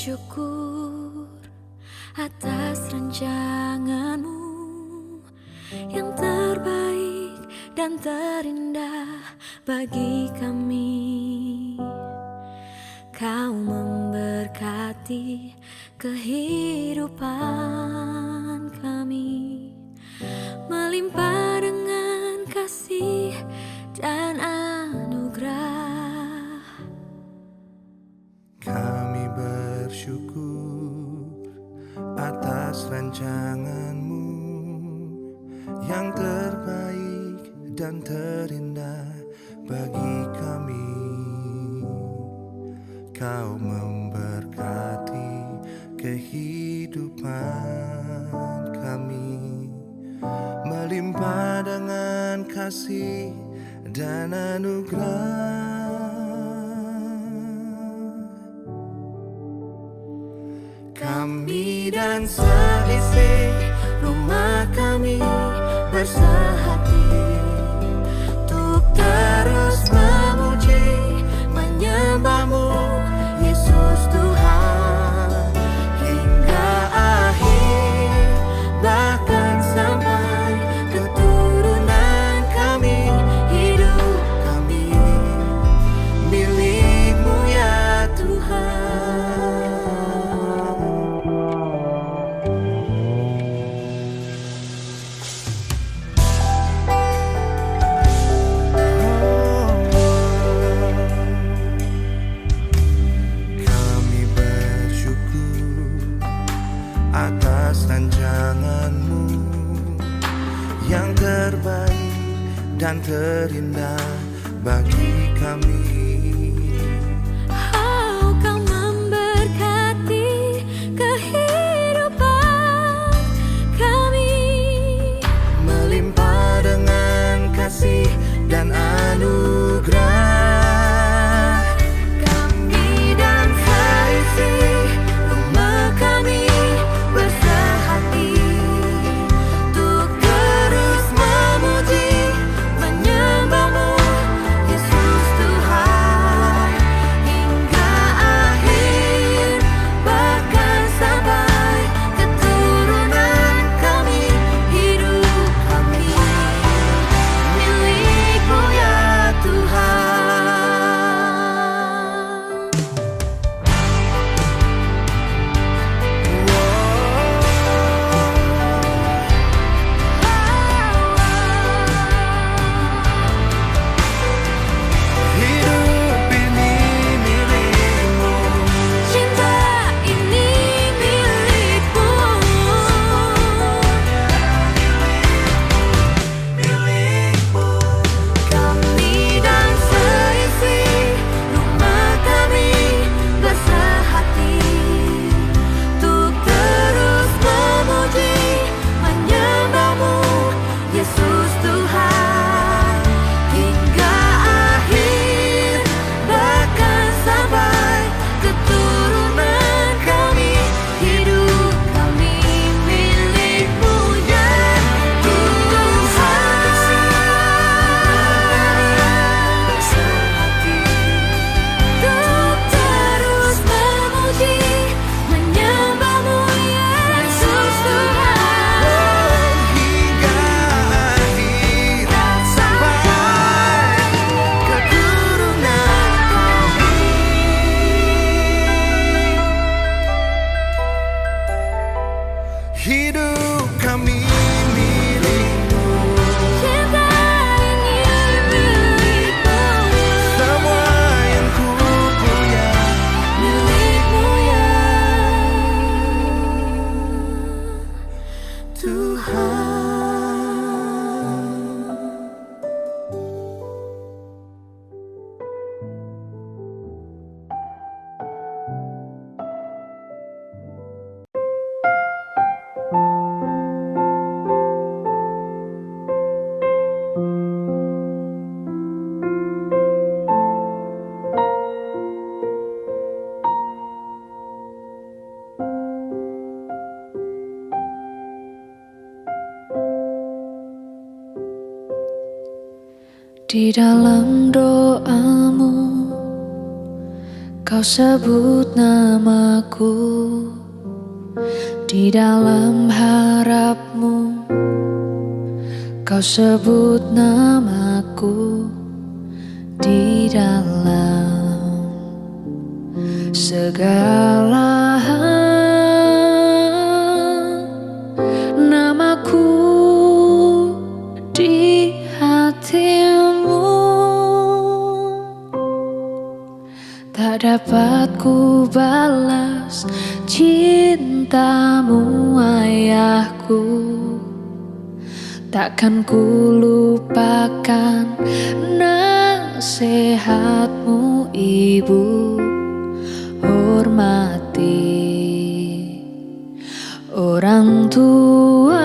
bersyukur atas rancangan-Mu yang terbaik dan terindah bagi kami. Kau memberkati kehidupan kami, melimpah dengan kasih dan anugerah. Kami bersyukur atas rancangan-Mu yang terbaik dan terindah bagi kami. Kau memberkati kehidupan kami, melimpah dengan kasih dan anugerah. Kami dan seisi rumah kami bersehati untuk terus memuji, menyembah-Mu, Yesus Tuhan, hingga akhir, bahkan sampai keturunan kami. Hidup kami milik-Mu ya Tuhan. Atas rancangan-Mu yang terbaik dan terindah bagi kami. Oh, Kau memberkati kehidupan kami, melimpah dengan kasih dan anugerah. kami dan seisi rumah kami bersehati untuk terus memuji, menyembah-Mu, Yesus Tuhan, hingga akhir, bahkan sampai keturunan kami. Hidup kami milik-Mu ya Tuhan. Hidup ini milik-Mu, Cinta ini milik-Mu, milik-Mu. kami dan seisi rumah kami bersehati untuk terus memuji, menyembah-Mu, Yesus Tuhan, hingga akhir, bahkan sampai keturunan kami. Hidup kami milik-Mu ya Tuhan. Untuk terus memuji, menyembah-Mu, Yesus Tuhan, Hingga akhir, sampai keturunan kami. Hidup kami milik-Mu, cinta ini milik-Mu, semua yang ku punya. milik-Mu ya Tuhan. Di dalam doamu Kau sebut namaku di dalam harapmu. Kau sebut namaku di dalam segala hal. Namaku di hatimu tak dapat ku balas cintamu, ayahku. Takkan ku lupakan nasihatmu, ibu. Hormati orang tuamu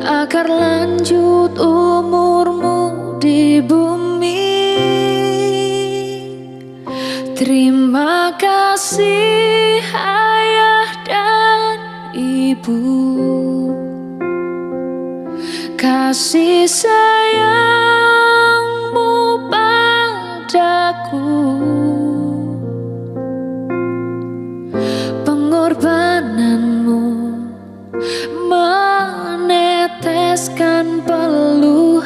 agar lanjut umurmu di bumi. Terima kasih ayah dan ibu, kasih sayangmu padaku, pengorbananmu meneteskan peluh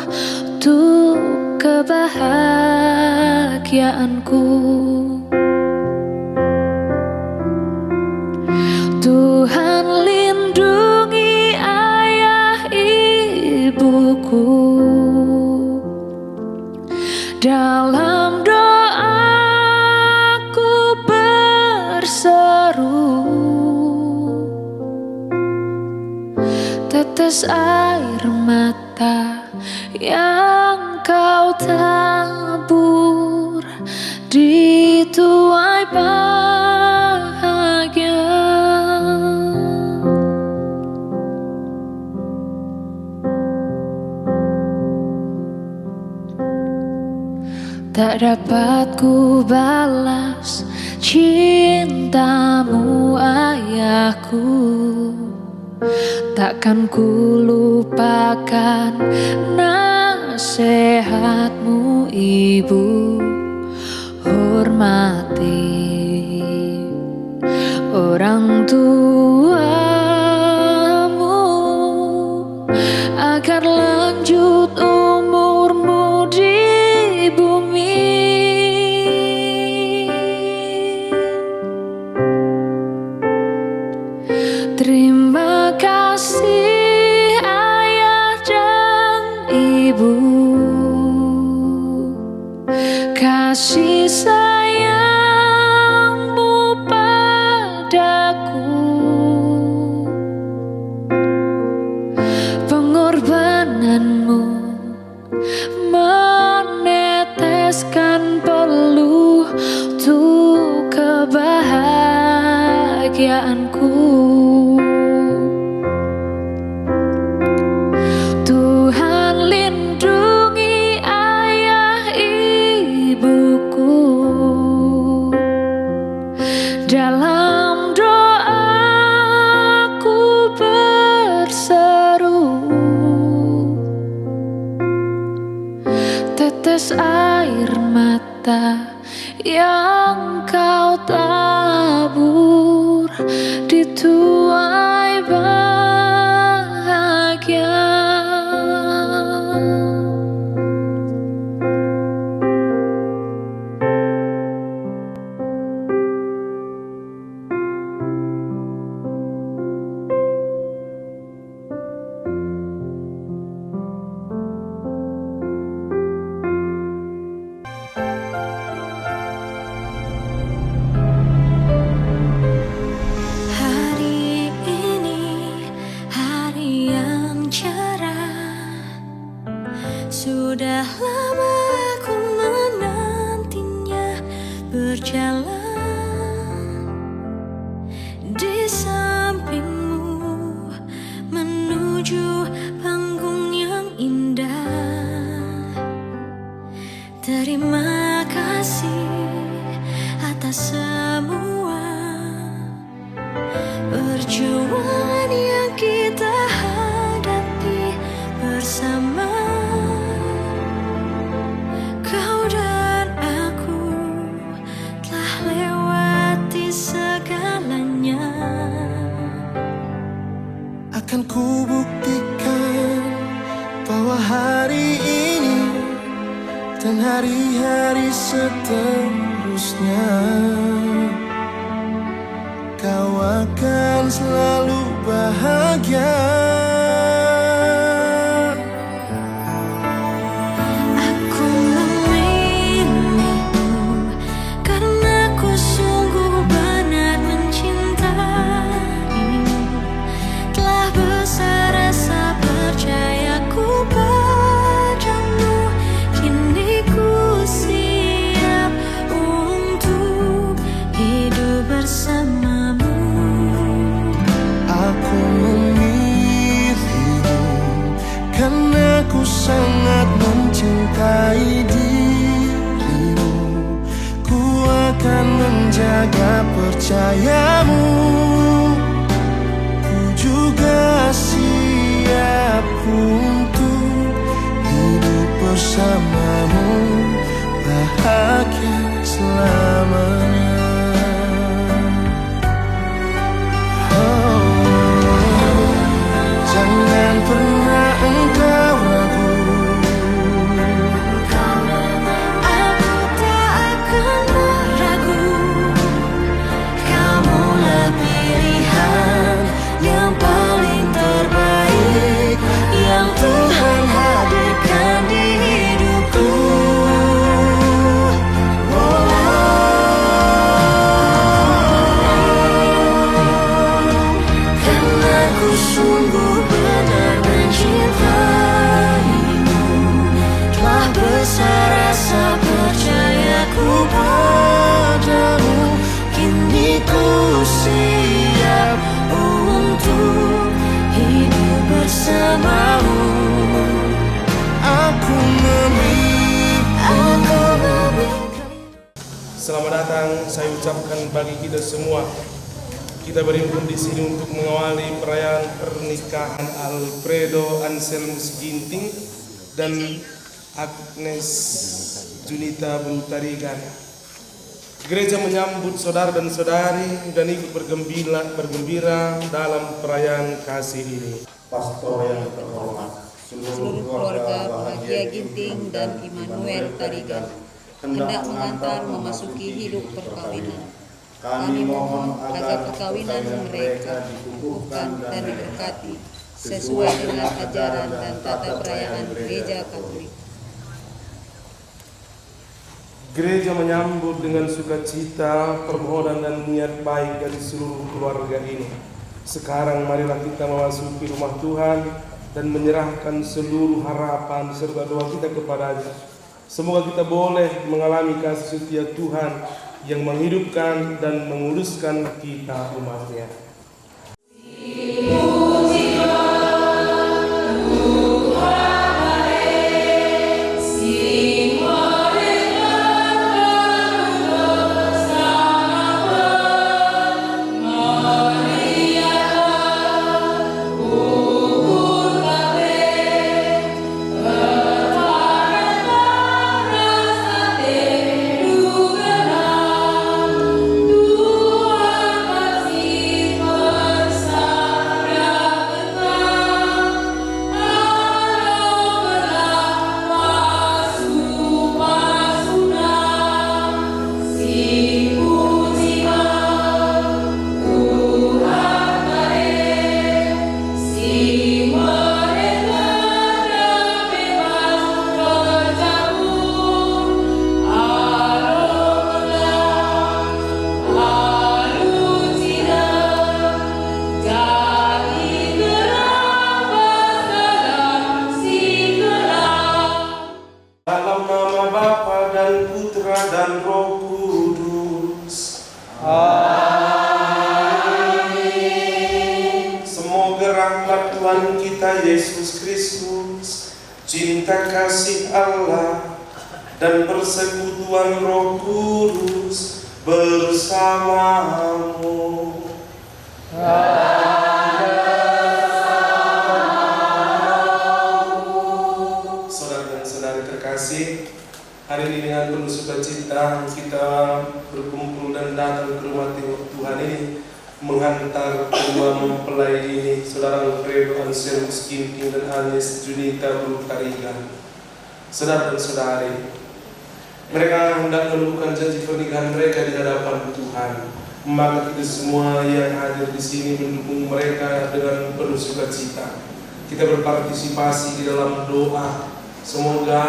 untuk kebahagiaanku. Tuhan lindungi ayah ibuku, dalam doaku berseru, tetes air mata yang kau tabur di tuai bahagia. Tak dapat ku balas cintamu, ayahku. Takkan ku lupakan nasihatmu, ibu. Hormati orang tuamu agar lanjut umurmu di bumi. Terima kasih ayah dan ibu, kasih sayangmu padaku, pengorbananmu meneteskan peluh untuk kebahagiaanku. Tuhan lindungi ayah ibuku, dalam doaku berseru, tetes air mata yang kau tabur di tuai bahagia. Hari ini hari yang cerah, sudah lama aku menantinya berjalan di sampingmu menuju panggung yang indah. Terima kasih atas semua perjuangan yang kita hadapi bersama. Kau dan seterusnya kau akan selalu bahagia. Aku memilihmu karena ku sungguh benar mencintaimu. Telah besar rasa percayaku padamu. Kini ku siap untuk hidup bersamamu. Aku memilihmu karena ku sangat mencintai dirimu. Ku akan menjaga percayamu. Ku juga siap untuk hidup bersamamu, bahagia selamanya. Jangan pernah engkau ragu, Aku tak akan meragu. Kamulah pilihan yang paling terbaik yang Tuhan hadirkan di hidupku. Karena ku sungguh benar mencintaimu. Telah besar rasa percayaku padamu. Kini ku siap untuk hidup bersamamu. aku memilih. Aku memilih. Selamat datang saya ucapkan bagi kita semua. Kita berhimpun di sini untuk mengawali perayaan pernikahan Alfredo Anselmus Ginting dan Agnes Junita Brutarigan. Gereja menyambut saudara dan saudari dan ikut bergembira dalam perayaan kasih ini. Pastor yang terhormat, seluruh keluarga bahagia Ginting dan Immanuel Tarigan hendak mengantar memasuki hidup perkawinan. Kami mohon agar perkawinan mereka dikukuhkan dan diberkati sesuai dengan ajaran dan tata perayaan Gereja Katolik. Gereja menyambut dengan sukacita permohonan dan niat baik dari seluruh keluarga ini. Sekarang marilah kita memasuki rumah Tuhan dan menyerahkan seluruh harapan serta doa kita kepada-Nya. Semoga kita boleh mengalami kasih setia Tuhan yang menghidupkan dan menguduskan kita umat-Nya. dan Roh Kudus. Amin. Semoga rahmat Tuhan kita Yesus Kristus, cinta kasih Allah, dan persekutuan Roh Kudus bersamamu. Saudara dan saudari terkasih, hari ini dengan penuh sukacita kita berkumpul dan datang ke rumah Tuhan ini menghantar kedua mempelai ini, Saudara Alfredo Anselmus Ginting dan Agnes Junita Brutarigan. Saudara dan saudari, Mereka hendak menumbuhkan janji pernikahan mereka di hadapan Tuhan. Maka kita semua yang hadir di sini mendukung mereka dengan penuh sukacita. Kita berpartisipasi di dalam doa. Semoga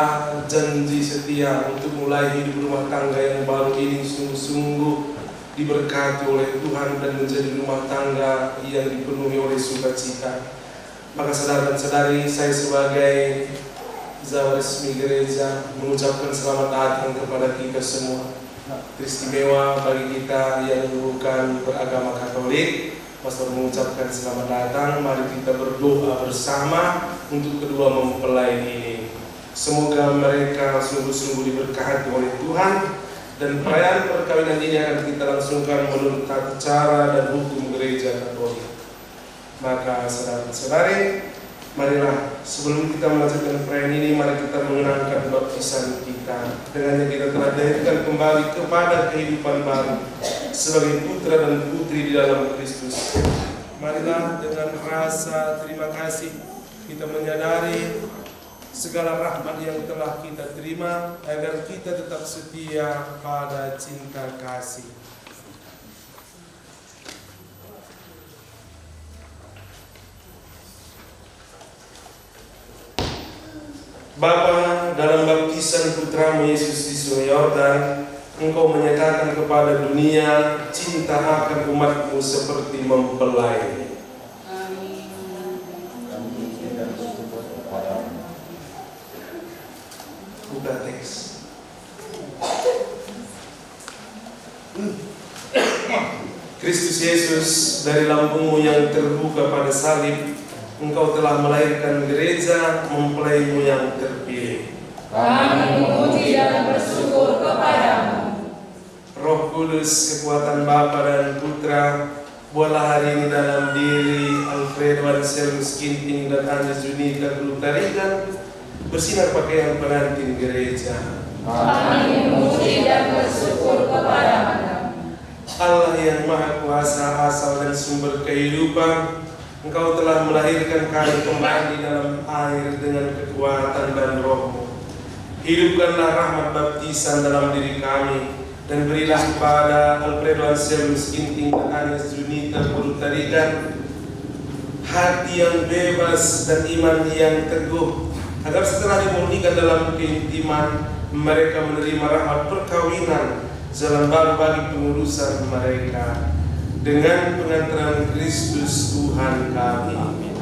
janji setia untuk mulai hidup rumah tangga yang baru ini sungguh-sungguh diberkati oleh Tuhan dan menjadi rumah tangga yang dipenuhi oleh sukacita. Maka saudara dan saudari, saya sebagai Zawa Resmi Gereja mengucapkan selamat datang kepada kita semua. Istimewa bagi kita yang bukan beragama Katolik, Pastor mengucapkan selamat datang. Mari kita berdoa bersama untuk kedua mempelai ini. Semoga mereka sungguh-sungguh diberkati oleh Tuhan, dan perayaan perkawinan ini akan kita langsungkan menurut tata cara dan hukum gereja Katolik. Maka saudara-saudari, marilah sebelum kita melanjutkan perayaan ini, mari kita mengenangkan baptisan kita. Dengannya kita telah dilahirkan kembali kepada kehidupan baru sebagai putra dan putri di dalam Kristus. Marilah dengan rasa terima kasih kita menyadari segala rahmat yang telah kita terima, agar kita tetap setia pada cinta kasih. Bapa, dalam baptisan putramu Yesus di Sungai Yordan, Engkau menyatakan kepada dunia cinta akan umatmu seperti mempelai. Buka teks. Kristus Yesus, dari lambungmu yang terbuka pada salib, Engkau telah melahirkan gereja, mempelaimu yang terpilih. Kami memuji dan bersyukur kepadamu. Roh Kudus, kekuatan Bapa dan Putra, buatlah hari ini dalam diri Alfredo Anselmus Ginting dan Agnes Junita Pelutarigan bersinar pakaian pengantin gereja. Kami memuji dan bersyukur kepadamu. Allah yang Maha Kuasa, asal dan sumber kehidupan, Engkau telah melahirkan kami kembali dalam air dengan kekuatan dan Roh-Mu. Hidupkanlah rahmat baptisan dalam diri kami, dan berilah kepada Alfredo Anselmus Ginting dan Agnes Junita Pelutarigan hati yang bebas dan iman yang teguh, agar setelah dimurnikan dalam keintiman, mereka menerima rahmat perkawinan jalan baru bagi pengurusan mereka. Dengan pengantaran Kristus Tuhan kami. Amin.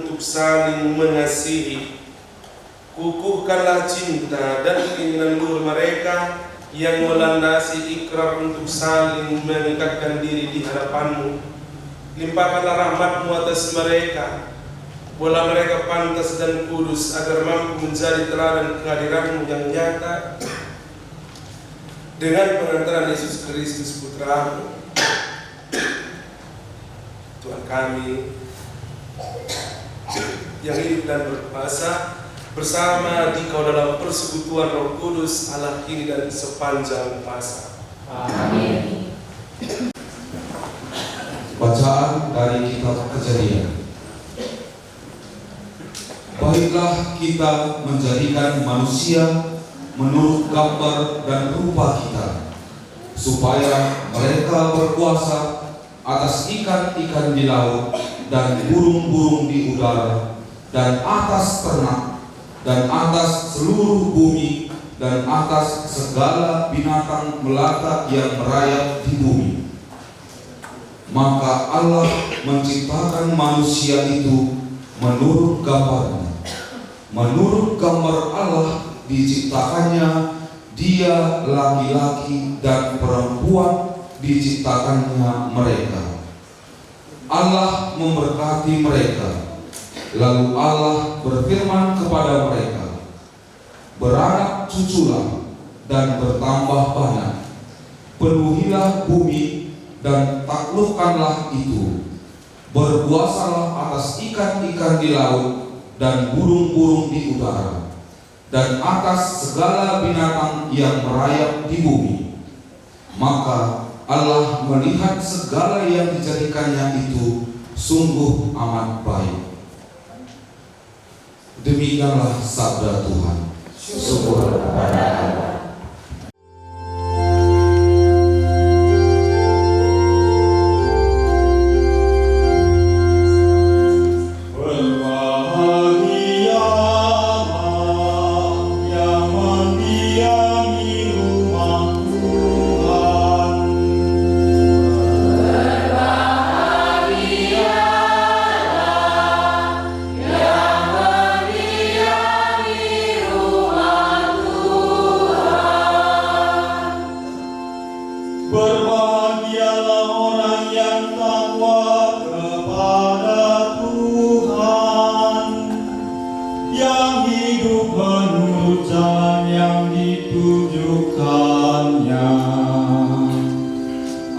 untuk saling mengasihi. Kukuhkanlah cinta dan keinginan luhur mereka yang melandasi ikrar untuk saling mengikatkan diri di hadapan-Mu. Limpahkanlah rahmat-Mu atas mereka, bola mereka pantas dan kudus agar mampu menjadi teladan kehadiran-Mu yang nyata dengan pengantaran Yesus Kristus Putra-Mu. Tuhan kami yang hidup dan berkuasa, bersama Dikau dalam persekutuan Roh Kudus Allah kini dan sepanjang masa. Amin. Bacaan dari kitab Kejadian. Baiklah kita menjadikan manusia menurut gambar dan rupa kita, supaya mereka berkuasa atas ikan-ikan di laut dan burung-burung di udara dan atas ternak dan atas seluruh bumi dan atas segala binatang melata yang merayap di bumi. Maka Allah menciptakan manusia itu menurut gambarnya. Menurut gambar Allah diciptakannya dia, laki-laki dan perempuan diciptakannya mereka. Allah memberkati mereka. Lalu Allah berfirman kepada mereka, beranak cuculah dan bertambah banyak, penuhilah bumi dan taklukkanlah itu, berkuasalah atas ikan-ikan di laut dan burung-burung di udara, dan atas segala binatang yang merayap di bumi. Maka Allah melihat segala yang dijadikannya itu sungguh amat baik. Demikianlah sabda Tuhan. Syukur kepada Allah. Berbahagialah orang yang takwa kepada Tuhan, yang hidup menurut jalan yang ditujukannya.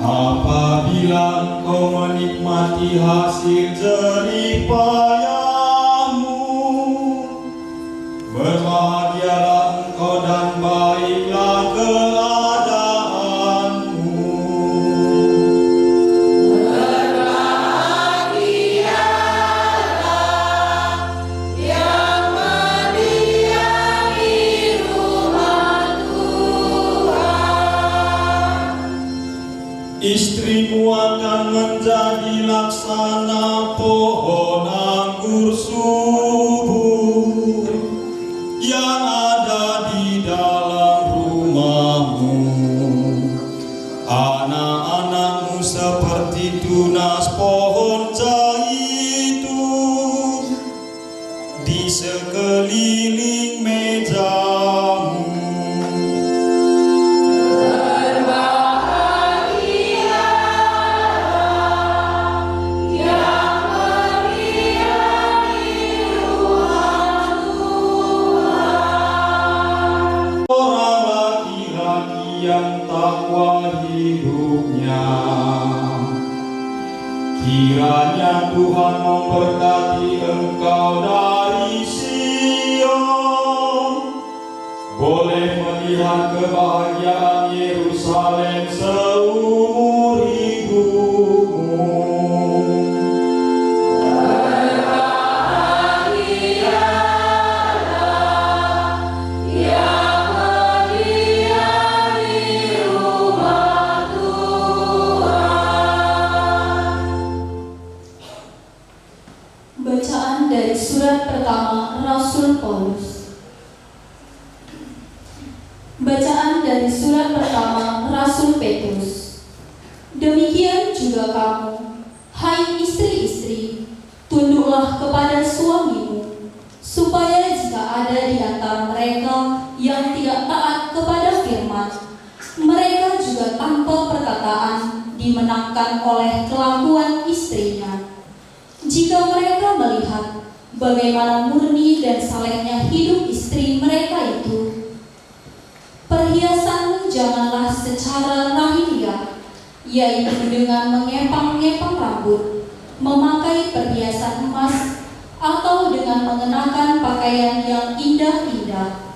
Apabila engkau menikmati hasil jerih payahmu, berbahagialah engkau dan baiklah istrimu akan menjadi laksana pohon anggur subur yang ada di dalam rumahmu. Anak-anakmu seperti tunas pohon zaitun di sekeliling mejamu. Yang takwa hidupnya, kiranya Tuhan memberkati engkau dari Sion, boleh melihat kebahagiaan Yerusalem seumur hidupmu. Bacaan dari surat pertama Rasul Paulus. Bacaan dari surat pertama Rasul Petrus. Demikian juga kamu, hai istri-istri, tunduklah Tunduklah kepada suamimu, supaya jika ada di antara mereka yang tidak taat kepada firman, mereka juga tanpa perkataan dimenangkan oleh kelakuan istrinya. Jika mereka melihat bagaimana murni dan salehnya hidup istri mereka itu, perhiasanmu janganlah secara lahiriah, yaitu dengan mengepang-ngepang rambut, memakai perhiasan emas, atau dengan mengenakan pakaian yang indah-indah.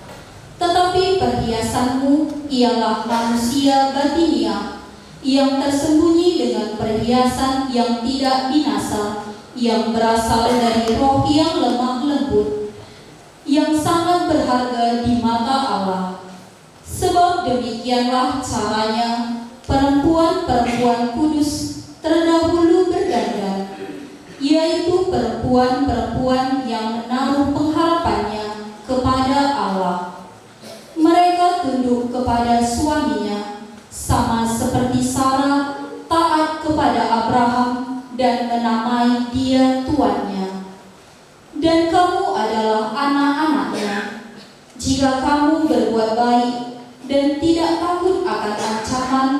Tetapi perhiasanmu ialah manusia batiniah, yang tersembunyi dengan perhiasan yang tidak binasa, yang berasal dari roh yang lemah lembut, yang sangat berharga di mata Allah. Sebab demikianlah caranya perempuan-perempuan kudus terdahulu berdandan, yaitu perempuan-perempuan yang menaruh pengharapannya kepada Allah. Mereka tunduk kepada suaminya, sama seperti Sarah taat kepada Abraham dan menamai dia tuannya. Dan kamu adalah anak-anaknya, jika kamu berbuat baik dan tidak takut akan ancaman.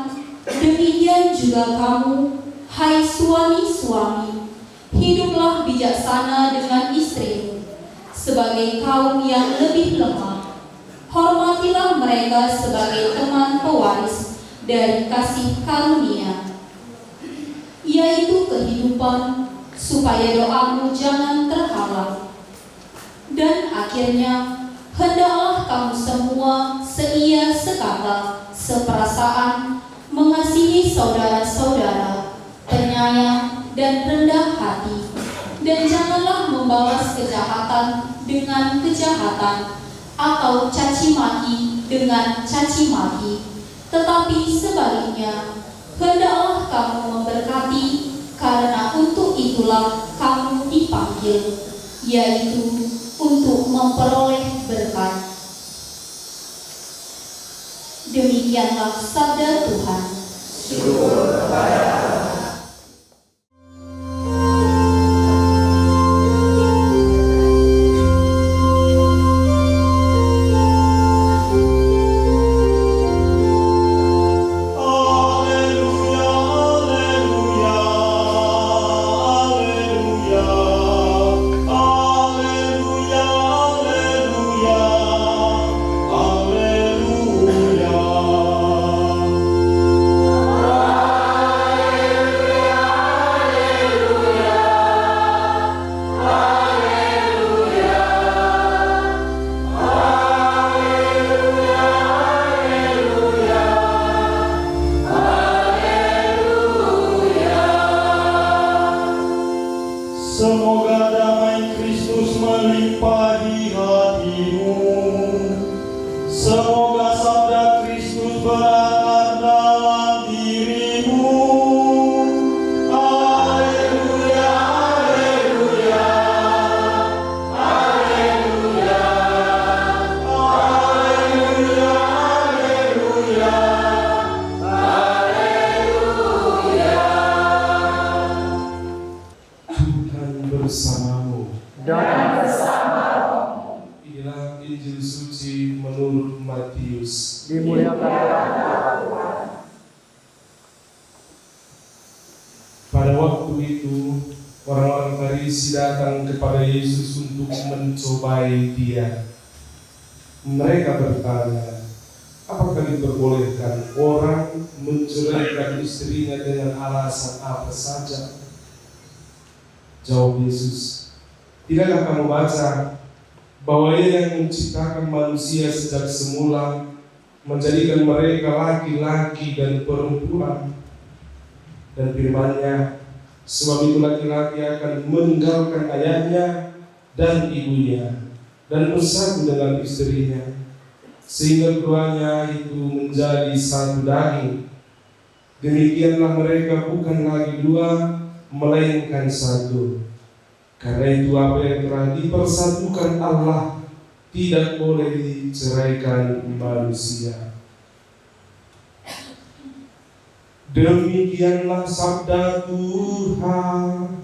Demikian juga kamu, hai suami-suami, hiduplah bijaksana dengan istrimu, sebagai kaum yang lebih lemah. Hormatilah mereka sebagai teman pewaris dari kasih karunia, yaitu kehidupan, supaya doamu jangan terhalang. Dan akhirnya, hendaklah kamu semua seia sekata, seperasaan, mengasihi saudara-saudara, penyayang dan rendah hati, dan janganlah membalas kejahatan dengan kejahatan, atau caci maki dengan caci maki, tetapi sebaliknya, hendaklah kamu memberkati, karena untuk itulah kamu dipanggil, yaitu untuk memperoleh berkat. Demikianlah sabda Tuhan. Syukur kepada Allah. Semoga damai Kristus melimpahi hatimu. Semoga sabda Kristus berakar dalam dirimu. Haleluya, haleluya, haleluya, haleluya, haleluya, haleluya. Tuhan bersamamu. Dan bersama rohmu. Inilah Injil suci menurut Matius. Dimuliakanlah Tuhan. Pada waktu itu, orang-orang Farisi datang kepada Yesus untuk mencobai Dia. Mereka bertanya, apakah diperbolehkan orang menceraikan istrinya dengan alasan apa saja? Jawab Yesus, tidakkah kamu baca bahwa Ia yang menciptakan manusia sejak semula, menjadikan mereka laki-laki dan perempuan, dan firman-Nya, sebab itu laki-laki akan meninggalkan ayahnya dan ibunya dan bersatu dengan istrinya, sehingga keduanya itu menjadi satu daging. Demikianlah mereka bukan lagi dua, melainkan satu. Karena itu apa yang telah dipersatukan Allah tidak boleh diceraikan manusia. Demikianlah sabda Tuhan.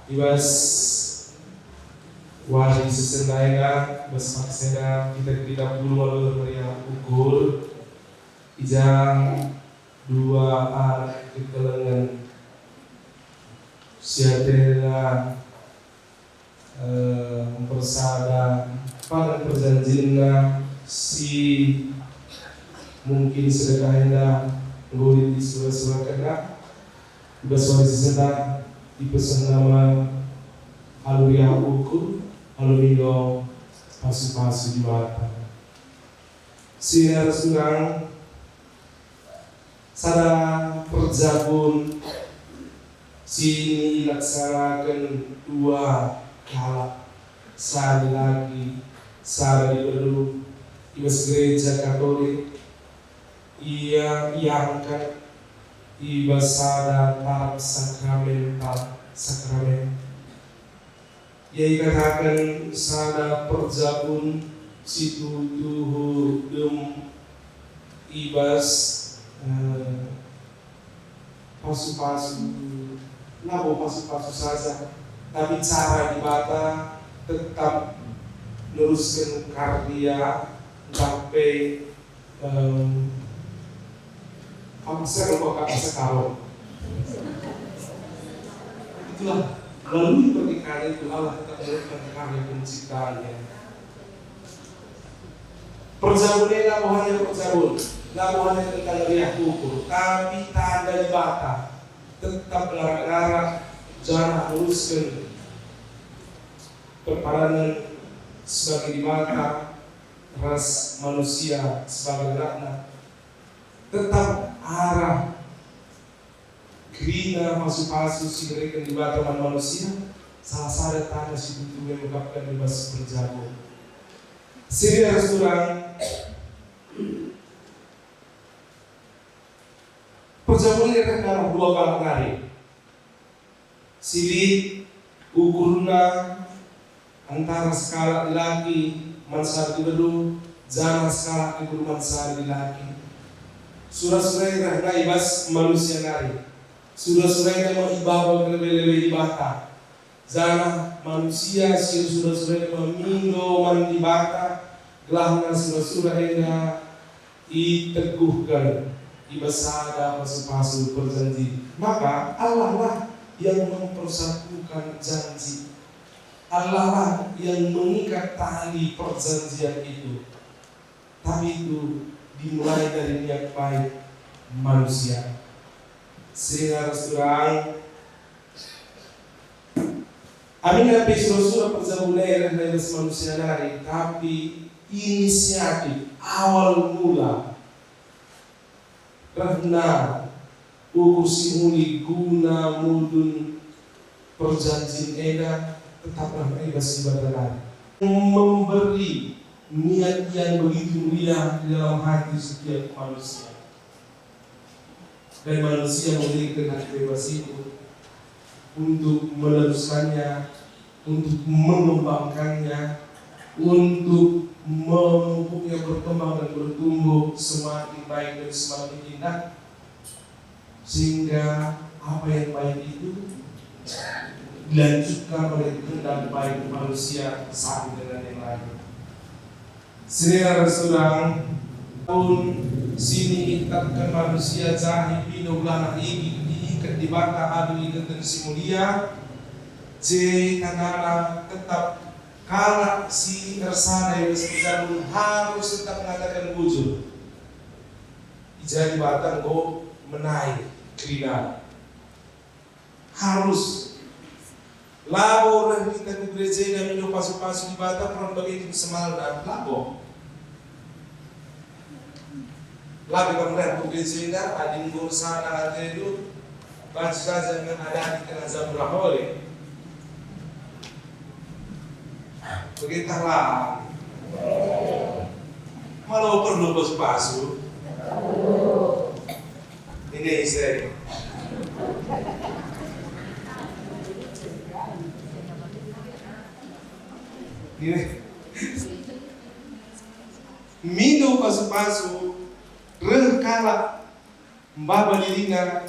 Ibas wali sesendaina bas maksena kita bulu walur Maria ukur ijang dua anak kekelengan siadela mempersada pada perjanjian si mungkin sedekahnya ngulit di surah-surah kena ibas wali sesendaina dipesan nama Haluria ukur Halumigo pasu-pasu di mata. Sinar surang sada perjabun sini laksanakan dua kala sehari lagi sehari baru ibas gereja Katolik ia angkat ibas sada tahap sakramen ia katakan sada perjabun situ tuhu ibas pasu-pasu labo pasu-pasu saja, tapi cara dibata tetap luruskan karya sampai sekarang. Itulah melalui pernikahan itu Allah tetap meneruskan karya penciptaannya. Perjabun ini nggak hanya perjabun, nggak hanya tentang riak ukur, tapi tanda di bata tetap larang-larang jangan luruskan perparanan sebagai di bata ras manusia sebagai lakna, tetap arah gerina pasu-pasu si mereka di bata manusia salah satu tanda si itu yang mengungkapkan bebas perjabun. Sini harus kurang perjabun ini adalah dua kali silit ukurna antara skala laki mansar di bedung jana skala ukur mansar di laki surah-surah ini adalah ibas manusia nari surah-surah ini mau ibawa lebih-lebih di bata zana manusia surah-surah ini memindo man di bata gelahna surah-surah ini diteguhkan ibasada pasu-pasu berjanji, maka Allah lah yang mempersatukan janji, Allah lah yang mengikat tali perjanjian itu. Tapi itu dimulai dari niat baik manusia. Sehingga restoran amin nabi surah perjabulan dari manusia nari, tapi inisiatif awal mula karena ukur simuli guna mudun perjanjian eda tetaplah ibas ibadah memberi niat yang begitu mulia di dalam hati setiap manusia dan manusia memiliki hati bebas itu untuk meneruskannya, untuk mengembangkannya, untuk memupuknya berkembang dan bertumbuh semakin baik dan semakin indah, sehingga apa yang baik itu dilanjutkan oleh kehendak baik manusia satu dengan yang lain. Saudara surang pun sini ikatkan manusia jahil binogana ikat di bata adu ikatan si mulia J kanana tetap kalau si Ersana yang bersejarah harus tetap mengatakan bujur. Jadi batang go menaik kriminal. Harus labo orang kita di gereja dan minum pasu-pasu di bata perang begitu semal dan labo. Labi kemudian di gereja ada di sana ada itu baca saja dengan ada di tengah Zabura Holi. Begitulah. Malau perlu pasu-pasu. Ini istri. Ini. Minum pasu-pasu. Rekala mbaba diringan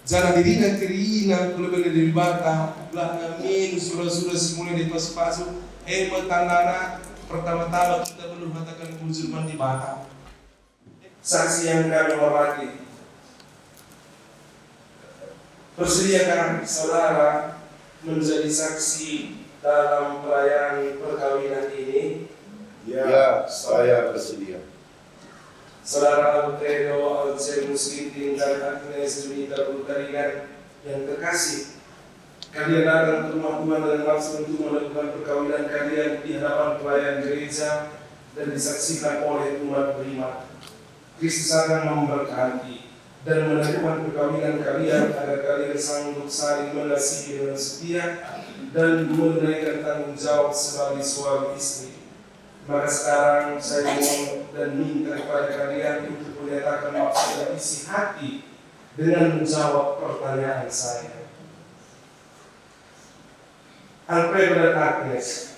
Jana dirinya kerina kalau benda di bata belakang min surah-surah simulai di pas-pasu metandana pertama-tama kita belum katakan mujurman di bata. Saksi yang kami hormati, bersediakah saudara menjadi saksi dalam perayaan perkawinan ini? Ya, saya bersedia. Saudara Alfredo Alcemus Ginting dan Agnes Junita Bulgarian yang terkasih, kalian datang ke rumah Tuhan dengan maksud untuk melakukan perkawinan kalian di hadapan pelayan gereja dan disaksikan oleh umat beriman. Kristus akan memberkati dan meneguhkan perkawinan kalian agar kalian sanggup saling mengasihi dengan setia dan menunaikan tanggung jawab sebagai suami istri. Maka sekarang saya mohon dan minta kepada kalian untuk menyatakan maksud dan isi hati dengan menjawab pertanyaan saya. Alfredo dan Agnes,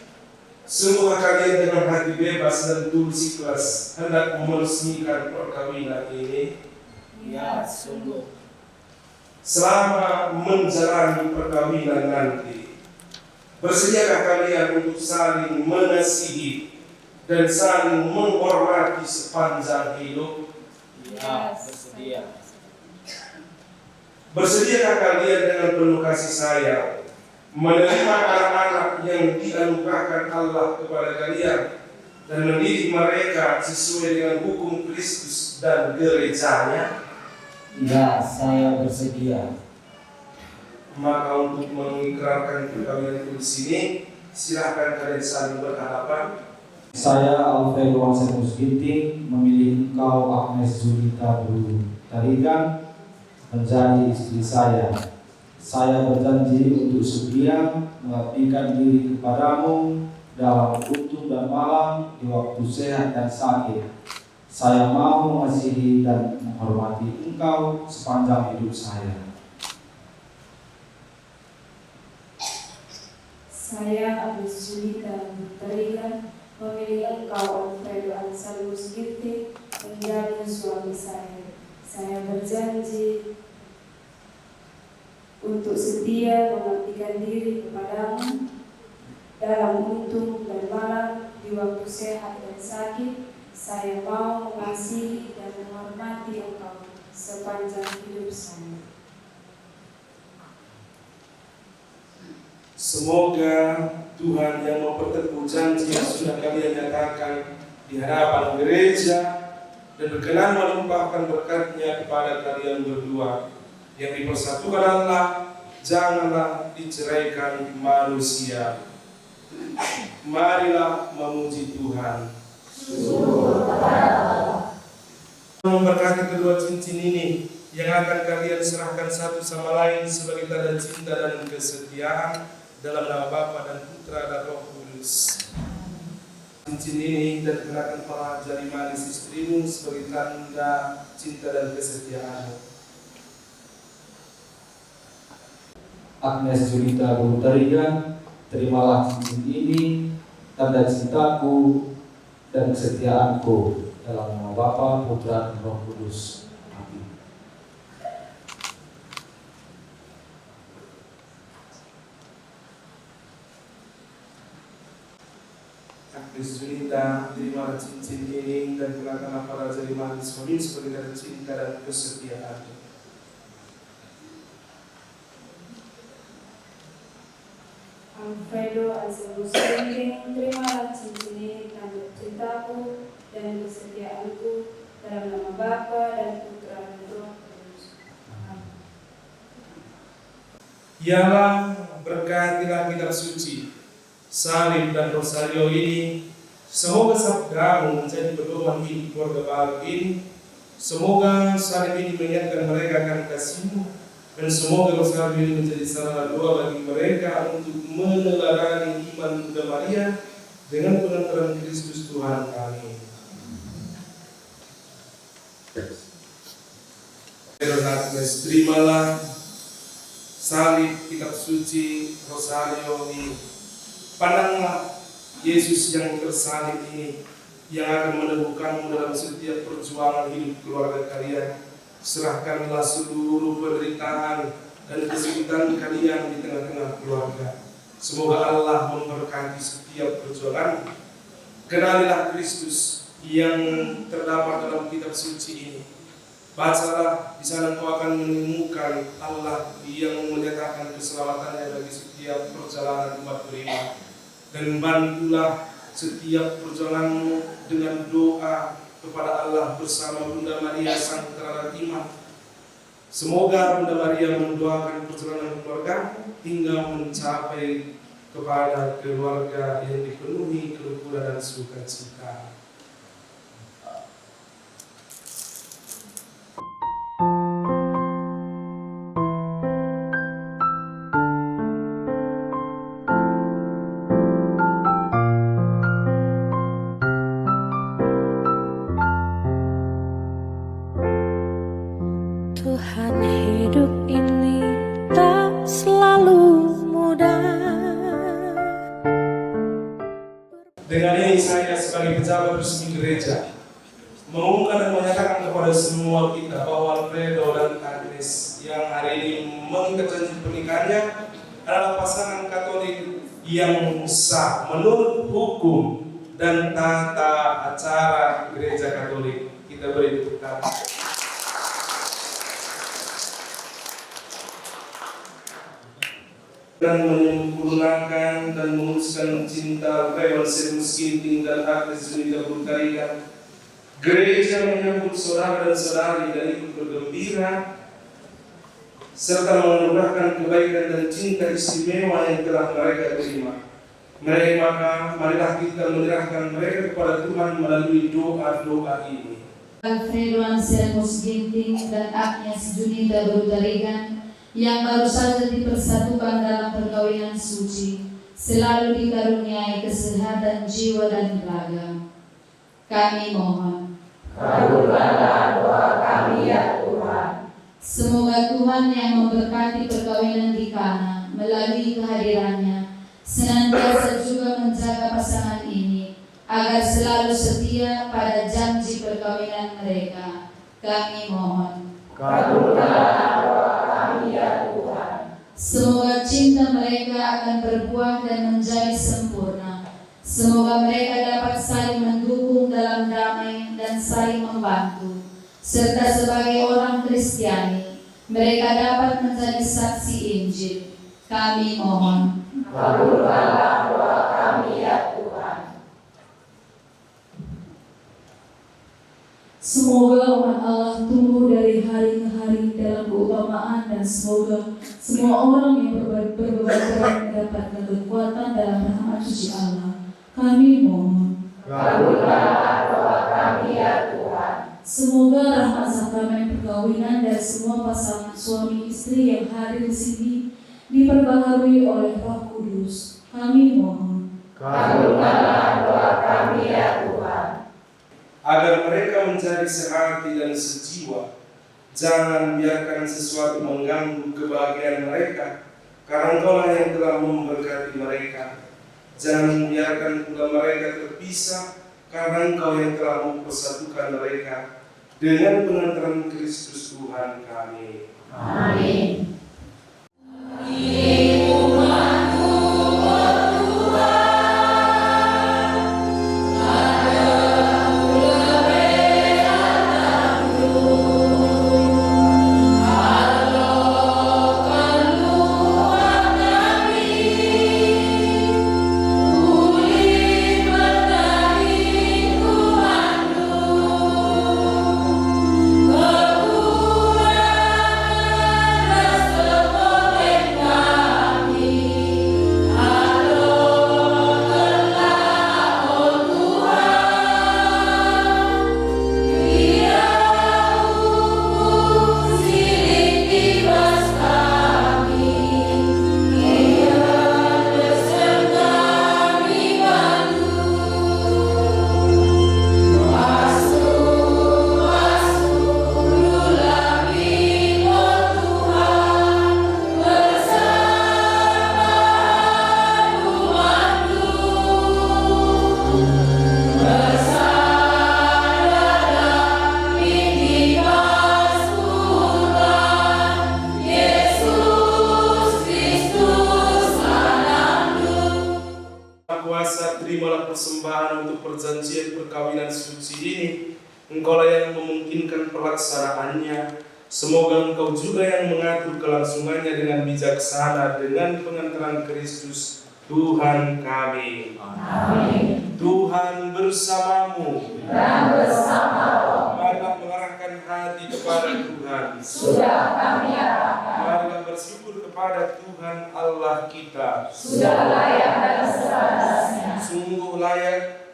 semoga kalian dengan hati bebas dan tulus ikhlas hendak meresmikan perkawinan ini. Ya, sungguh. Selama menjalani perkawinan nanti, bersediakah kalian untuk saling mengasihi dan saling menghormati sepanjang hidup? Ya, bersedia. Bersediakah kalian dengan penuh kasih sayang menerima anak-anak yang dianugerahkan Allah kepada kalian dan mendidik mereka sesuai dengan hukum Kristus dan gerejanya? Ya, saya bersedia. Maka untuk mengikrarkan perkawinan di sini, silakan kalian saling berhadapan. Saya Alfredo Alcemus Ginting memilih engkau Agnes Junita Bulgarian menjadi istri saya. Saya berjanji untuk setia mengabdikan diri kepadamu dalam utuh dan malam di waktu sehat dan sakit. Saya mau mengasihi dan menghormati engkau sepanjang hidup saya. Saya Agnes Junita Bulgarian memilih engkau Alfredo Alcemus Ginting menjadi suami saya. Saya berjanji untuk setia mengabdikan diri kepadamu dalam untung dan malam di waktu sehat dan sakit. Saya mau mengasihi dan menghormati engkau sepanjang hidup saya. Semoga Tuhan yang memperteguh janji yang sudah kalian nyatakan di hadapan gereja dan berkenan melimpahkan berkat-Nya kepada kalian berdua yang dipersatukan Allah, janganlah diceraikan manusia. Marilah memuji Tuhan. Memberkati kedua cincin ini yang akan kalian serahkan satu sama lain sebagai tanda cinta dan kesetiaan dalam nama Bapa dan Putra dan Roh Kudus. Cincin ini dan kenakan pada jari manis istrimu sebagai tanda cinta dan kesetiaan. Agnes Junita Bulgarian, terimalah cincin ini, tanda cintaku dan kesetiaanku dalam nama Bapa, Putra, dan Roh Kudus. Amin. Agnes Junita, terimalah cincin ini dan kenakan pada jari manis suami sebagai tanda cinta dan kesetiaan. Alfredo Alcemus Ginting, terimalah cincin ini tanda cintaku dan kesetiaanku dalam nama Bapa dan Putra dan Roh Kudus. Amin. Ialah berkatilah kitab suci, salib dan rosario ini. Semoga sabdamu menjadi pedoman hidup keluarga baru ini. Semoga salib ini mengingatkan mereka akan kasih-Mu, dan semoga rosario ini menjadi sarana doa bagi mereka untuk meneladani iman Bunda Maria dengan pengantaran Kristus Tuhan kami. Agnes, terimalah salib, kitab suci, rosario ini. Pandanglah Yesus yang tersalib ini, yang akan meneguhkanmu dalam setiap perjuangan hidup keluarga kalian, Serahkanlah seluruh penderitaan dan kesulitan kalian di tengah-tengah keluarga. Semoga Allah memberkati setiap perjuangan. Kenalilah Kristus yang terdapat dalam kitab suci ini. Bacalah, di sana kau akan menemukan Allah yang menyatakan keselamatannya bagi setiap perjalanan umat beriman. Dan bantulah setiap perjalananmu dengan doa kepada Allah bersama Bunda Maria Sang Terana Iman. Semoga Bunda Maria mendoakan perjalanan keluarga hingga mencapai kepada keluarga yang dipenuhi kerukunan dan sukacita. Tuhan, hidup ini tak selalu mudah. Dengan ini saya sebagai pejabat resmi gereja mengumumkan dan menyatakan kepada semua kita bahwa Alfredo dan Agnes yang hari ini mengikat janji pernikahannya adalah pasangan Katolik yang sah menurut hukum dan tata acara gereja Katolik. Kita beri tepuk tangan. Dan menyempurnakan dan memuluskan cinta Alfredo Ginting dan Agnes Zunita Brutarigan. Gereja menyambut saudara dan saudari dan ikut bergembira serta menganugerahkan kebaikan dan cinta istimewa yang telah mereka terima. Maka marilah kita menyerahkan mereka kepada Tuhan melalui doa-doa ini. Alfredo Anselmus Ginting dan Agnes Junita Brutarigan yang baru saja dipersatukan dalam perkawinan suci, selalu dikaruniai kesehatan jiwa dan raga. Kami mohon, Kabulkanlah doa kami ya Tuhan. semoga Tuhan yang memberkati perkawinan di Kana melalui kehadirannya, senantiasa juga menjaga pasangan ini, agar selalu setia pada janji perkawinan mereka. Kami mohon, Kabulkanlah doa kami ya Tuhan. semoga cinta mereka akan berbuah dan menjadi sempurna. Semoga mereka dapat saling mendukung dalam damai dan saling membantu. Serta sebagai orang Kristiani, mereka dapat menjadi saksi Injil. Kami mohon, Kabulkanlah doa kami ya Tuhan. Semoga umat Allah tumbuh dari hari ke hari dalam keutamaan dan semoga semua orang yang berbuat baik mendapatkan kekuatan dalam rahmat suci Allah. Kami mohon. Kabulkanlah doa kami ya Tuhan. Semoga rahmat sakramen perkawinan dari semua pasangan suami istri yang hadir di sini diperbaharui oleh Roh Kudus. Kami mohon. Kabulkanlah doa kami ya Tuhan. Agar mereka menjadi sehati dan sejiwa, jangan biarkan sesuatu mengganggu kebahagiaan mereka, karena Engkaulah yang telah memberkati mereka. Jangan biarkan pula mereka terpisah, karena Engkau yang telah mempersatukan mereka dengan pengantaran Kristus Tuhan kami. Amin. Kabulkanlah persembahan untuk perjanjian perkawinan suci ini, Engkaulah yang memungkinkan pelaksanaannya. Semoga Engkau juga yang mengatur kelangsungannya dengan bijaksana dengan pengantaran Kristus Tuhan kami. Amin. Tuhan bersamamu. Dan bersama Marilah mengarahkan hati kepada Tuhan. sudah kami arahkan. Marilah bersyukur kepada Tuhan Allah kita. Sudah layak dan sepantasnya. Sungguh layak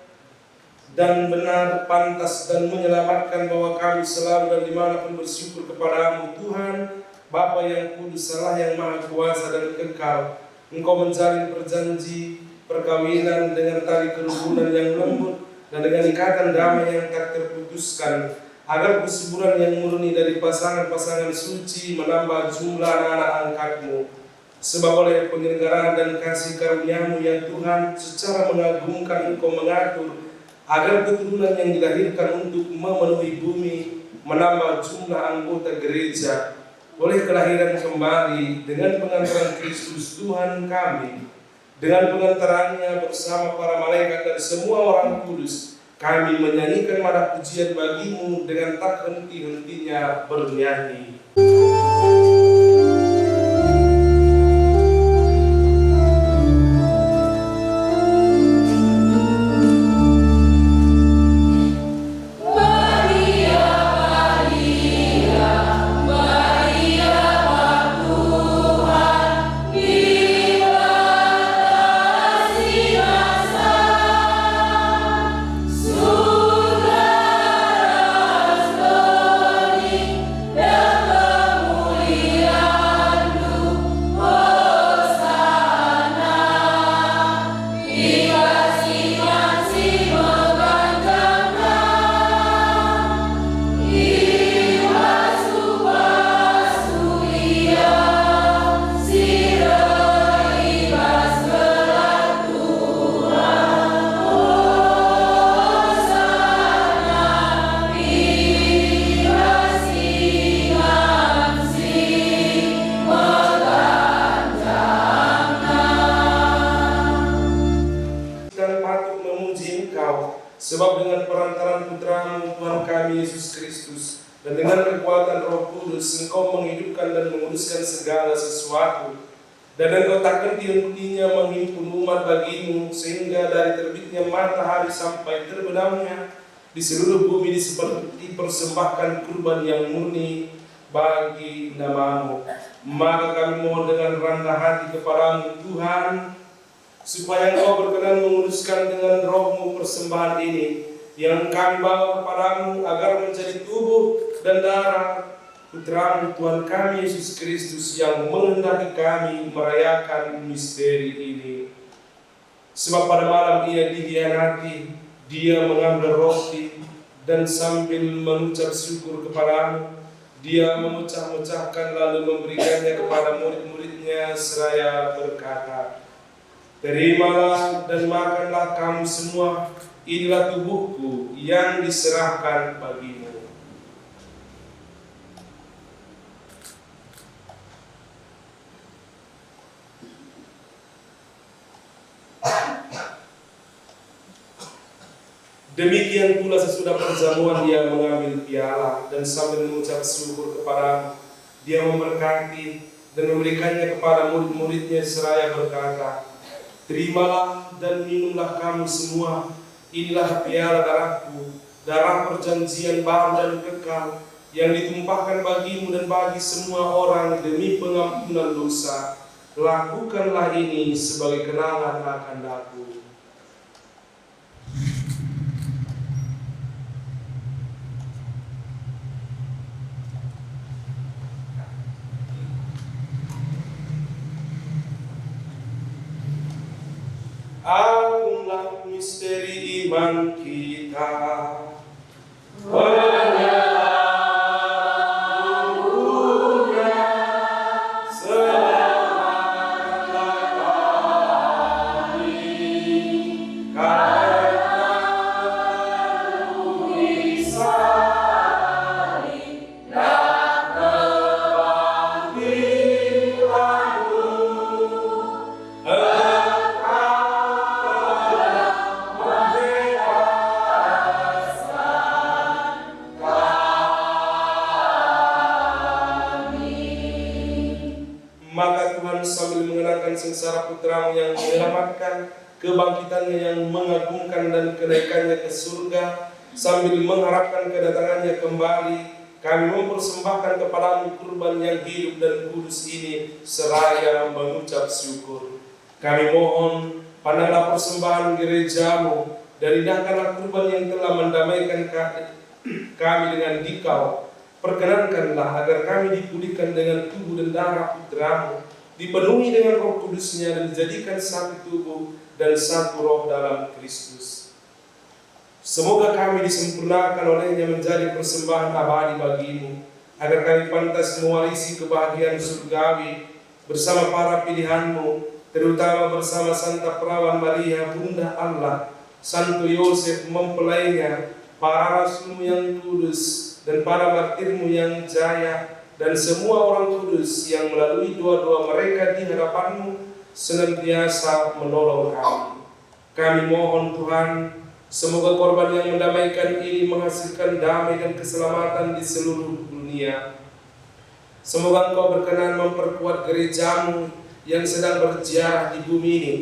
dan benar, pantas dan menyelamatkan bahwa kami selalu dan dimanapun bersyukur kepadamu Tuhan, Bapa yang kudus, Allah yang maha kuasa dan kekal. Engkau menjalin perjanji perkawinan dengan tali kerukunan yang lembut dan dengan ikatan damai yang tak terputuskan, agar kesuburan yang murni dari pasangan-pasangan suci menambah jumlah anak-anak angkatmu. Sebab oleh penyelenggaraan dan kasih karunia-Mu ya Tuhan, secara mengagumkan Engkau mengatur agar keturunan yang dilahirkan untuk memenuhi bumi menambah jumlah anggota gereja oleh kelahiran kembali dengan pengantaran Kristus Tuhan kami. Dengan pengantarannya bersama para malaikat dan semua orang kudus, kami menyanyikan madah pujian bagi-Mu dengan tak henti-hentinya bernyanyi. Sebab dengan perantaran Putra-Mu Tuhan kami Yesus Kristus dan dengan kekuatan Roh Kudus Engkau menghidupkan dan menguduskan segala sesuatu, dan Engkau tak henti-hentinya menghimpun umat bagi-Mu, sehingga dari terbitnya matahari sampai terbenamnya di seluruh bumi dipersembahkan kurban yang murni bagi nama-Mu. Maka kami mohon dengan rendah hati kepada-Mu Tuhan, supaya Engkau berkenan menguduskan dengan Roh-Mu persembahan ini yang kami bawa kepadamu, agar menjadi tubuh dan darah Putra-Mu Tuhan kami Yesus Kristus yang menghendaki kami merayakan misteri ini. Sebab pada malam Ia dikhianati, Dia mengambil roti dan sambil mengucap syukur kepadamu, Dia memecah-mecahkan lalu memberikannya kepada murid-muridnya seraya berkata, "Terimalah dan makanlah kamu semua, inilah tubuhku yang diserahkan bagimu." Demikian pula sesudah perjamuan Dia mengambil piala dan sambil mengucap syukur kepada Dia memberkati dan memberikannya kepada murid-muridnya seraya berkata, "Terimalah dan minumlah kamu semua, inilah piala darahku, darah perjanjian baru dan kekal, yang ditumpahkan bagimu dan bagi semua orang demi pengampunan dosa. Lakukanlah ini sebagai kenangan akan aku." Agunglah misteri iman kita. sambil mengenangkan sengsara putramu yang menyelamatkan, kebangkitannya yang mengagumkan dan kenaikannya ke surga, sambil mengharapkan kedatangannya kembali, kami mempersembahkan kepadamu kurban yang hidup dan kudus ini seraya mengucap syukur. Kami mohon, pandanglah persembahan gerejamu dan indahkanlah kurban yang telah mendamaikan kami dengan Dikau. Perkenankanlah agar kami dipulihkan dengan tubuh dan darah putramu, dipenuhi dengan Roh Kudusnya dan dijadikan satu tubuh dan satu roh dalam Kristus. Semoga kami disempurnakan olehnya menjadi persembahan abadi bagimu, agar kami pantas mewarisi kebahagiaan surgawi bersama para pilihanmu, terutama bersama Santa Perawan Maria, Bunda Allah, Santo Yosef mempelainya, para rasulmu yang kudus, dan para martirmu yang jaya, dan semua orang kudus yang melalui doa-doa mereka di hadapanmu senantiasa menolong kami. Kami mohon Tuhan, semoga korban yang mendamaikan ini menghasilkan damai dan keselamatan di seluruh dunia. Semoga Engkau berkenan memperkuat gerejamu yang sedang berziarah di bumi ini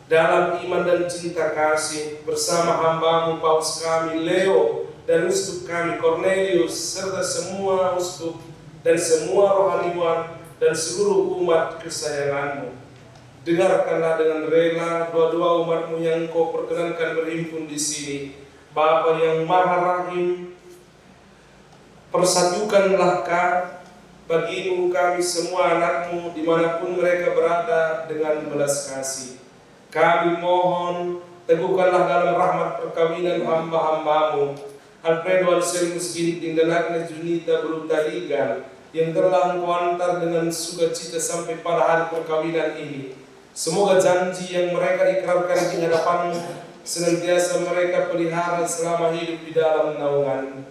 dalam iman dan cinta kasih, bersama hambamu Paus kami Leo dan uskup kami Cornelius, serta semua uskup dan semua rohaniwan dan seluruh umat kesayanganmu. Dengarkanlah dengan rela doa-doa umatmu yang Kau perkenankan berhimpun di sini. Bapa yang Maha Rahim, persatukanlah bagimu kami semua anakmu dimanapun mereka berada dengan belas kasih. Kami mohon, teguhkanlah dalam rahmat perkawinan hamba-hambamu Alfredo Anselmus Ginting dan Agnes Junita Brutaligan yang telah Engkau antar dengan sukacita sampai pada hari perkawinan ini. Semoga janji yang mereka ikrarkan di hadapanmu senantiasa mereka pelihara selama hidup di dalam naungan.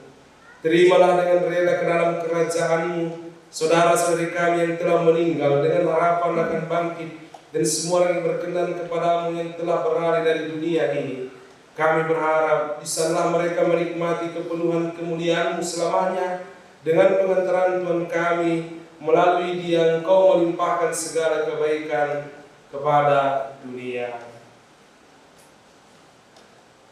Terimalah dengan rela ke dalam kerajaanmu saudara-saudari kami yang telah meninggal dengan harapan akan bangkit, dan semua yang berkenan kepadamu yang telah berlari dari dunia ini. Kami berharap bisalah mereka menikmati kepenuhan kemuliaan-Mu selamanya dengan pengantaran Tuhan kami, melalui Dia Engkau melimpahkan segala kebaikan kepada dunia.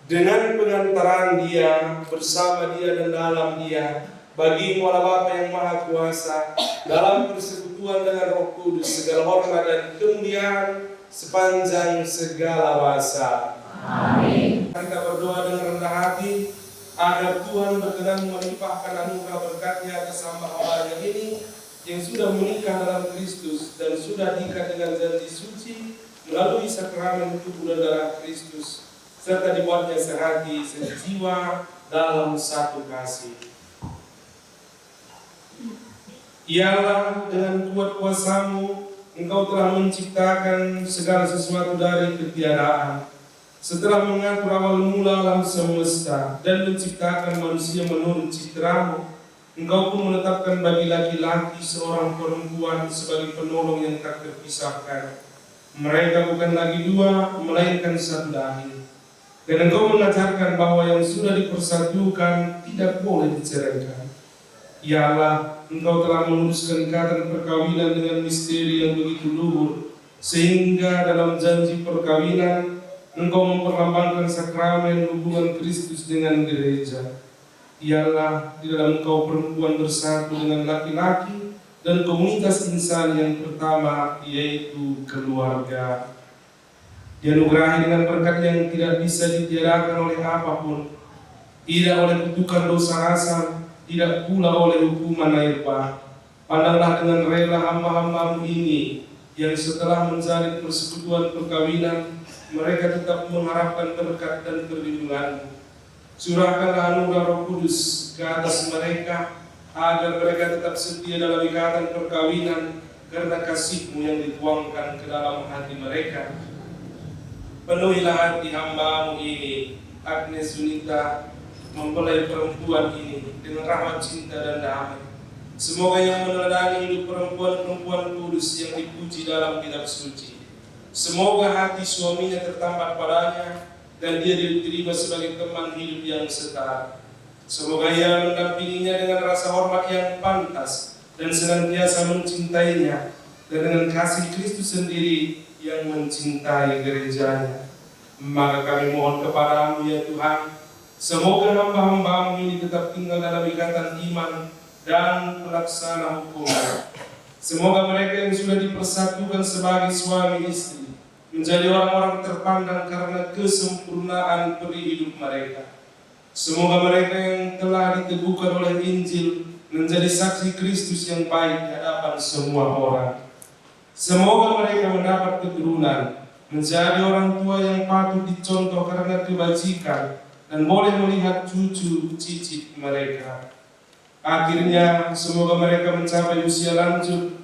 Dengan pengantaran Dia, bersama Dia dan dalam Dia, bagi-Mu Allah Bapa yang Maha Kuasa, dalam persekutuan dengan Roh Kudus, segala hormat dan kemuliaan sepanjang segala masa. Amin. Kita berdoa dengan rendah hati agar Tuhan berkenan melimpahkan anugerah berkat-Nya atas hamba-hambanya ini yang sudah menikah dalam Kristus dan sudah diikat dengan janji suci melalui sakramen tubuh dan darah Kristus, serta dibuatnya sehati sejiwa dalam satu kasih. Ialah dengan kuat kuasa-Mu Engkau telah menciptakan segala sesuatu dari ketiadaan. Setelah mengatur awal mula alam semesta dan menciptakan manusia menurut citra-Mu, Engkau pun menetapkan bagi laki-laki seorang perempuan sebagai penolong yang tak terpisahkan. Mereka bukan lagi dua, melainkan satu daging. Dan Engkau mengajarkan bahwa yang sudah dipersatukan tidak boleh diceraikan. Ialah Engkau telah meluruskan ikatan perkawinan dengan misteri yang begitu luhur, sehingga dalam janji perkawinan Engkau memperlambangkan sakramen hubungan Kristus dengan gereja. Ialah di dalam Engkau perempuan bersatu dengan laki-laki dan komunitas insan yang pertama, yaitu keluarga. Dianugerahi dengan berkat yang tidak bisa ditiadakan oleh apapun, tidak oleh kutukan dosa asal, tidak pula oleh hukuman air bah. Pandanglah dengan rela hamba-hamba-Mu ini yang setelah menjalin persekutuan perkawinan mereka tetap mengharapkan berkat dan perlindungan-Mu. Curahkanlah anugerah Roh Kudus ke atas mereka agar mereka tetap setia dalam ikatan perkawinan karena kasih-Mu yang dituangkan ke dalam hati mereka. Penuhilah hati hamba-Mu ini, Agnes Junita, mempelai perempuan ini dengan rahmat cinta dan damai. Semoga yang meneladani hidup perempuan-perempuan kudus yang dipuji dalam kitab suci. Semoga hati suaminya tertambat padanya dan dia diterima sebagai teman hidup yang setara. Semoga ia mendampinginya dengan rasa hormat yang pantas dan senantiasa mencintainya, dan dengan kasih Kristus sendiri yang mencintai gerejanya. Maka kami mohon kepadamu ya Tuhan, semoga hamba-hambamu ini tetap tinggal dalam ikatan iman dan pelaksana hukum. Semoga mereka yang sudah dipersatukan sebagai suami istri menjadi orang-orang terpandang karena kesempurnaan peri hidup mereka. Semoga mereka yang telah diteguhkan oleh Injil menjadi saksi Kristus yang baik di hadapan semua orang. Semoga mereka mendapat keturunan, menjadi orang tua yang patut dicontoh karena kebajikan, dan boleh melihat cucu cicit mereka. Akhirnya, semoga mereka mencapai usia lanjut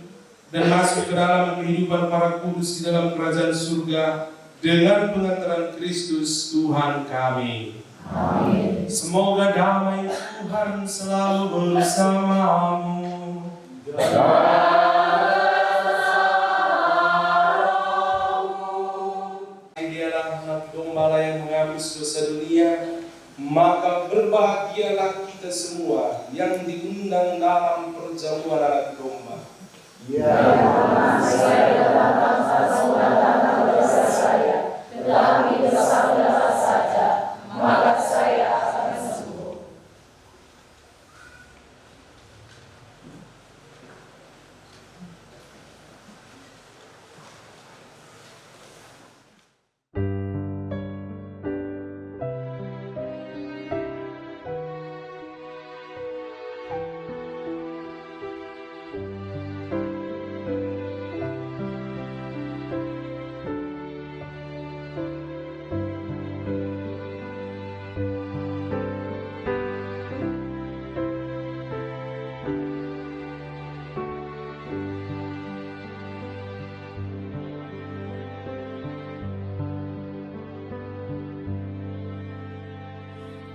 dan masuk ke dalam kehidupan para kudus di dalam kerajaan surga dengan pengantaran Kristus Tuhan kami. Amin. Semoga damai Tuhan selalu bersamamu. Dialah anak domba yang menghapus dosa dunia, maka berbahagialah kita semua yang diundang dalam perjamuan anak domba. Ya Tuhan, saya dalam bangsa semua tanah dosa saya, tetapi bersabarlah saja, maka saya akan sembuh.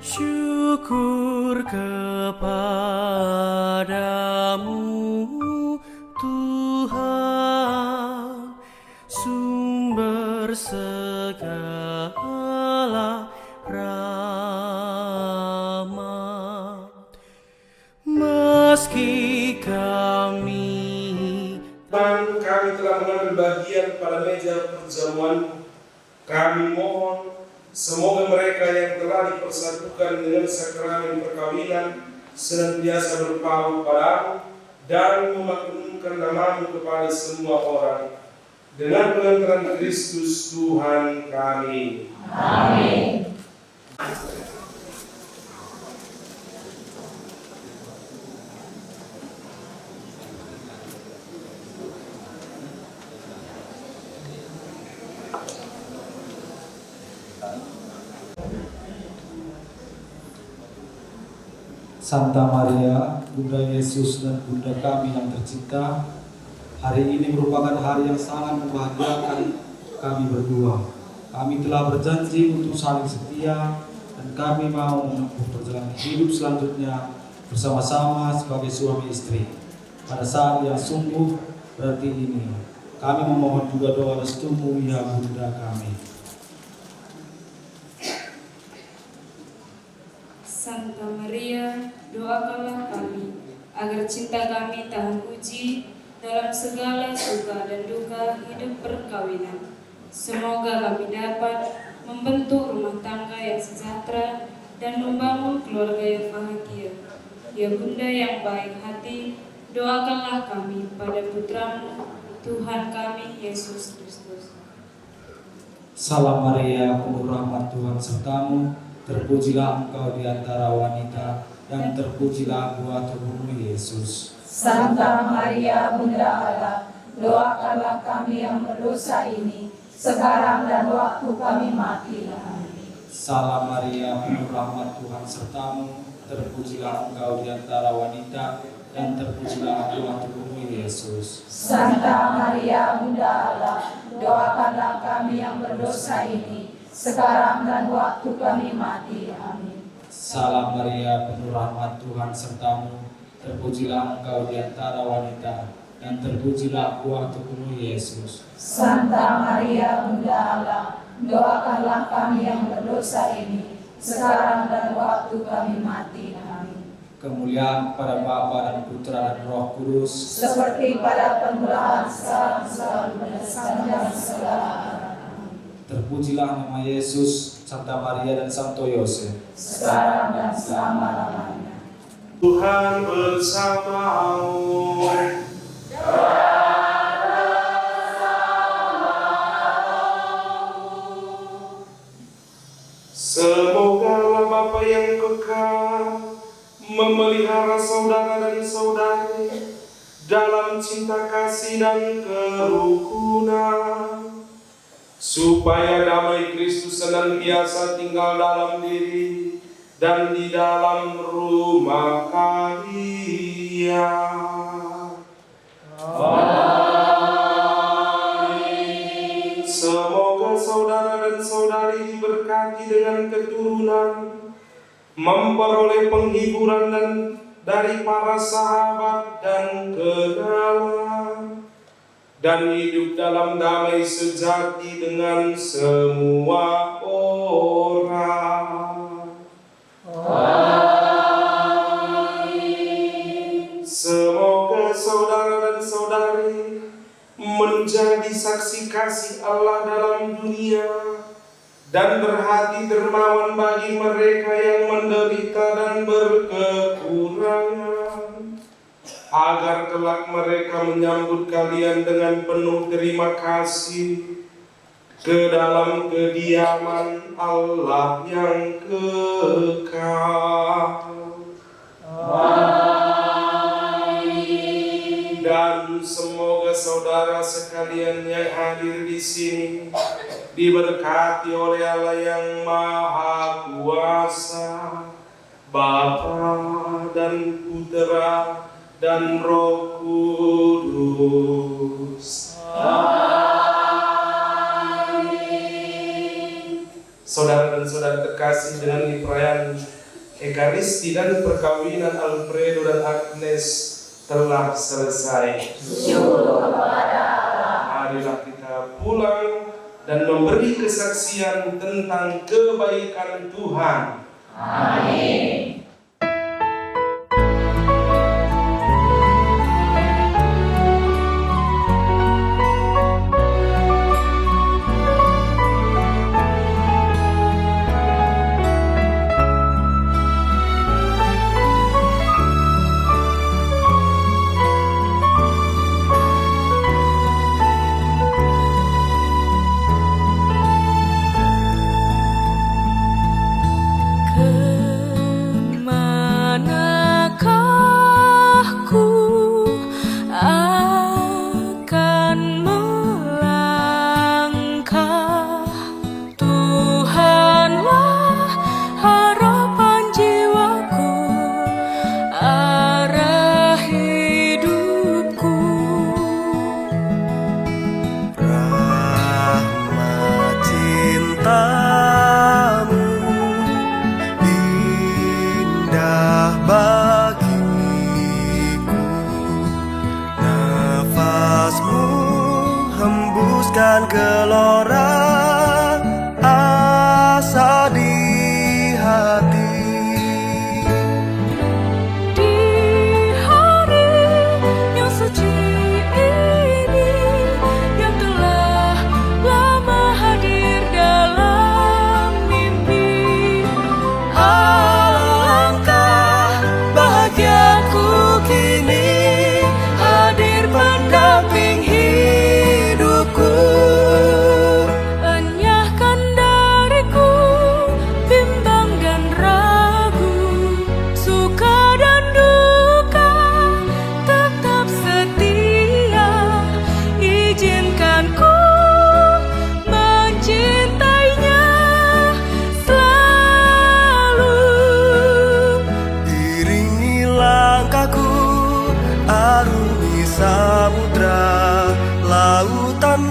Syukur kepadamu Tuhan, sumber segala rahmat. Meski kami telah mengambil bagian pada meja perjamuan, kami mohon semoga mereka yang telah dipersatukan dengan sakramen perkawinan senantiasa berpaut padamu dan memaklumkan namamu kepada semua orang. Dengan pengantaran Kristus Tuhan kami. Amin. Santa Maria, Bunda Yesus dan Bunda kami yang tercinta, hari ini merupakan hari yang sangat membahagiakan kami berdua. Kami telah berjanji untuk saling setia dan kami mau menempuh perjalanan hidup selanjutnya bersama-sama sebagai suami istri. Pada saat yang sungguh berarti ini, kami memohon juga doa restumu ya Bunda kami. Santa Maria, doakanlah kami, agar cinta kami tahan uji dalam segala suka dan duka hidup perkawinan. Semoga kami dapat membentuk rumah tangga yang sejahtera dan membangun keluarga yang bahagia. Ya Bunda yang baik hati, doakanlah kami pada Putramu, Tuhan kami, Yesus Kristus. Salam Maria, penuh rahmat Tuhan sertamu, terpujilah engkau di antara wanita, dan terpujilah buah tubuhmu Yesus. Santa Maria, Bunda Allah, doakanlah kami yang berdosa ini, sekarang dan waktu kami mati. Amin. Salam Maria, penuh rahmat Tuhan sertamu, terpujilah engkau di antara wanita, dan terpujilah buah tubuhmu Yesus. Santa Maria, Bunda Allah, doakanlah kami yang berdosa ini, sekarang dan waktu kami mati. Amin. Salam Maria, penuh rahmat Tuhan sertamu, terpujilah engkau di antara wanita, dan terpujilah buah tubuhmu Yesus. Santa Maria, Bunda Allah, doakanlah kami yang berdosa ini, sekarang dan waktu kami mati. Amin. kemuliaan kepada Bapa dan Putra dan Roh Kudus, seperti pada permulaan, sekarang, selalu, dan sepanjang segala abad. terpujilah nama Yesus, Santa Maria dan Santo Yosef, sekarang dan selama-lamanya. Tuhan bersamamu. Semoga Allah Bapa yang kekal memelihara saudara dan saudari dalam cinta kasih dan kerukunan, supaya damai Kristus senantiasa tinggal dalam diri dan di dalam rumah kalian. Amin. Semoga saudara dan saudari diberkati dengan keturunan, memperoleh penghiburan dari para sahabat dan kenalan, dan hidup dalam damai sejati dengan semua orang. Amin. Semoga saudara dan saudari menjadi saksi kasih Allah dalam dunia dan berhati dermawan bagi mereka yang menderita dan berkekurangan, agar kelak mereka menyambut kalian dengan penuh terima kasih ke dalam kediaman Allah yang kekal. Dan semoga saudara sekalian yang hadir di sini diberkati oleh Allah yang Maha Kuasa, Bapa dan Putra dan Roh Kudus. Amin. Saudara dan saudara terkasih, dengan perayaan Ekaristi dan perkawinan Alfredo dan Agnes telah selesai. Syukur kepada Allah. Marilah kita pulang dan memberi kesaksian tentang kebaikan Tuhan. Amin. hembuskan gelora asa di hati. Di hari yang suci ini, yang telah lama hadir dalam mimpi, alangkah bahagiaku kini hadir pendamping hidupku. enyahkan dariku bimbang dan ragu, suka dan duka tetap setia. Izinkan ku mencintainya selalu. Iringi langkahku, arungi samudra, lautan